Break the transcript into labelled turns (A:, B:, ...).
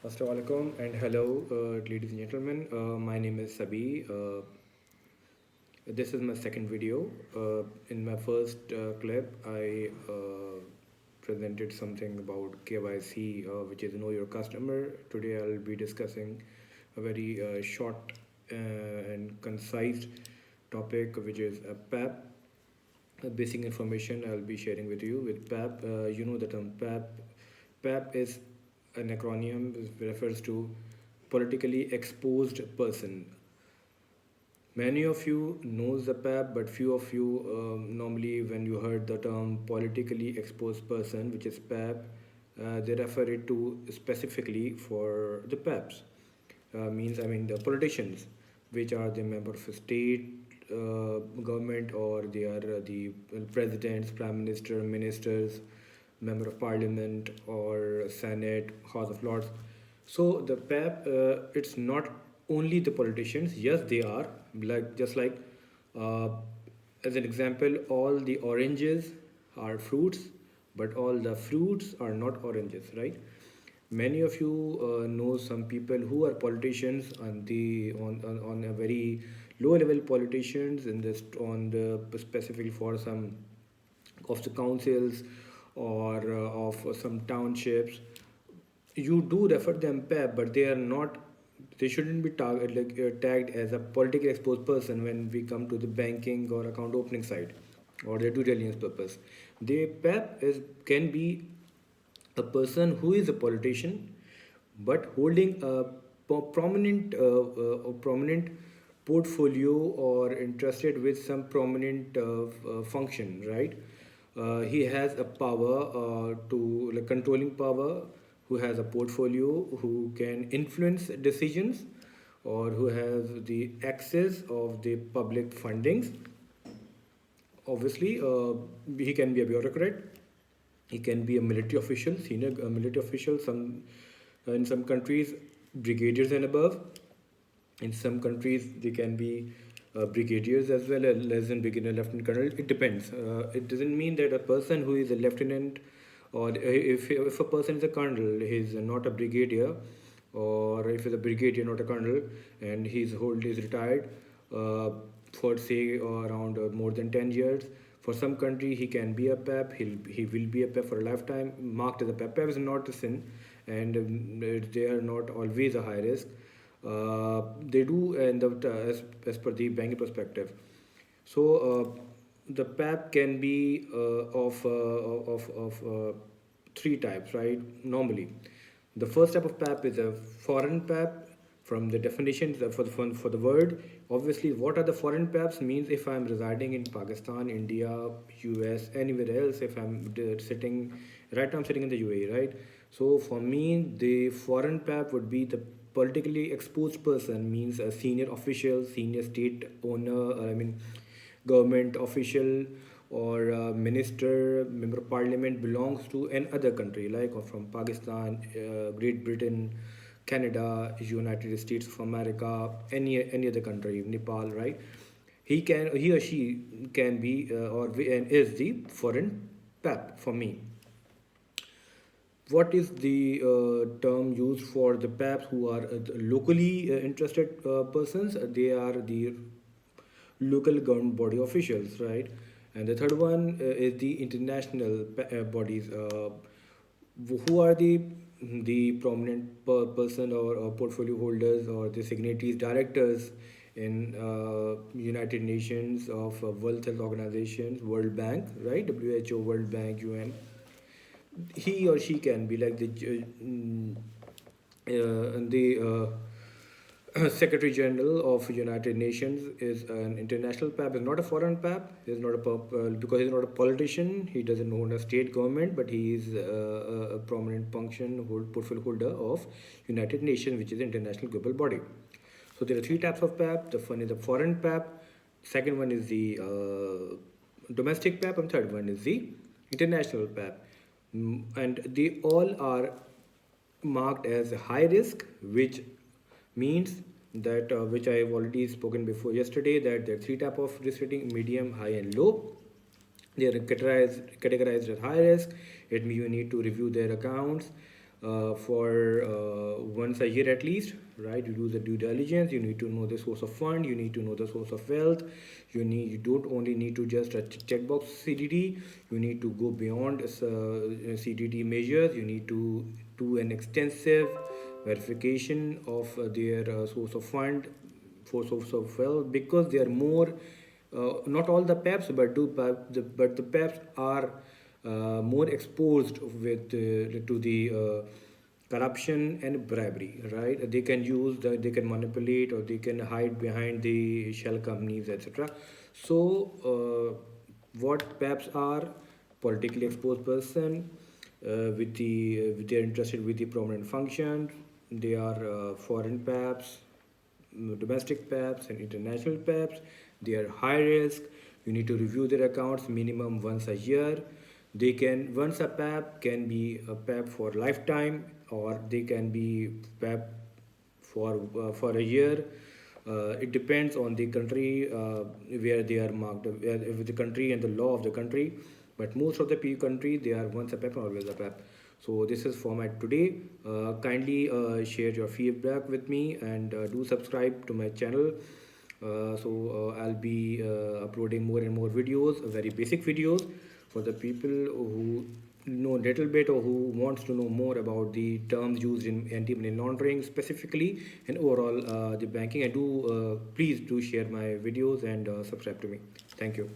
A: Assalamu alaikum and hello, ladies and gentlemen. My name is Sabi. This is my second video. In my first clip, I presented something about KYC, which is Know Your Customer. Today, I'll be discussing a very short and concise topic, which is a PEP. Basic information I'll be sharing with you. With PEP, you know the term PEP. PEP is an acronym, it refers to politically exposed person. Many of you knows the PEP, but few of you normally when you heard the term politically exposed person, which is PEP, they refer it to specifically for the PEPs. Means the politicians, which are the member of a state government, or they are the presidents, prime minister, ministers, member of parliament, or senate, house of lords. So the PEP, it's not only the politicians. Yes, they are like just like uh, as an example, all the oranges are fruits, but all the fruits are not oranges, right? Many of you know some people who are politicians on a very low level politicians in this on the specifically for some of the councils or of some townships. You do refer them PEP, but they are not. They shouldn't be tagged as a politically exposed person when we come to the banking or account opening side or their due diligence purpose. The PEP is can be a person who is a politician but holding a prominent portfolio or interested with some prominent function, right? He has a power to like controlling power, who has a portfolio, who can influence decisions, or who has the access of the public fundings. Obviously, he can be a bureaucrat, he can be a military official, senior military official. Some in some countries, brigadiers and above. In some countries, they can be brigadiers as well, as less than brigadier, lieutenant colonel. It depends. It doesn't mean that a person who is a lieutenant, or if a person is a colonel, he's not a brigadier, or if he's a brigadier, not a colonel, and he's retired for say around more than 10 years. For some country, he can be a PEP. He will be a PEP for a lifetime, marked as a PEP. PEP is not a sin, and they are not always a high risk. They do, and as per the banking perspective. So the PEP can be of three types, right? Normally, the first type of PEP is a foreign PEP. From the definitions for the word, obviously, what are the foreign PEPs means if I'm residing in Pakistan, India, US, anywhere else. If I'm sitting right now, I'm sitting in the UAE, right? So for me, the foreign PEP would be the politically exposed person, means a senior official, senior state owner, government official, or minister, member of parliament belongs to another country, like from Pakistan, Great Britain, Canada, United States of America, any other country, Nepal, right? He or she can be and is the foreign PEP for me. What is the term used for the PEPs who are locally interested persons? They are the local government body officials, right? And the third one is the international bodies. Who are the prominent person or portfolio holders or the signatories, directors in United Nations, of World Health Organizations, World Bank, right? WHO, World Bank, UN. He or she can be like the Secretary General of United Nations is an international PAP, is not a foreign PAP. He's not because he's not a politician. He doesn't own a state government, but he is a prominent portfolio holder of United Nations, which is an international global body. So there are three types of PAP. The one is the foreign PAP. Second one is the domestic PAP, and third one is the international PAP. And they all are marked as high risk, which means that which I have already spoken before yesterday, that there are three type of risk rating: medium, high, and low. They are categorized as high risk. It means you need to review their accounts. for once a year at least, right? You do the due diligence. You need to know the source of fund. You need to know the source of wealth. You don't only need to just checkbox CDD. You need to go beyond CDD measures. You need to do an extensive verification of their source of fund, for source of wealth, because they are more, not all the PEPs, but the PEPs are more exposed with to the corruption and bribery, right? They can manipulate, or they can hide behind the shell companies, etc. So what PEPs are: politically exposed person, they're interested with the prominent function. They are foreign PEPs, domestic PEPs and international PEPs. They are high risk. You need to review their accounts minimum once a year. They can once a PEP can be a PEP for lifetime, or they can be PEP for a year. It depends on the country where they are marked, with the country and the law of the country. But most of the PU country, they are once a PEP, always a PEP. So this is format today. Kindly share your feedback with me, and do subscribe to my channel. I'll be uploading more and more videos, very basic videos, for the people who know a little bit, or who wants to know more about the terms used in anti-money laundering specifically, and overall the banking. And do please do share my videos and subscribe to me. Thank you.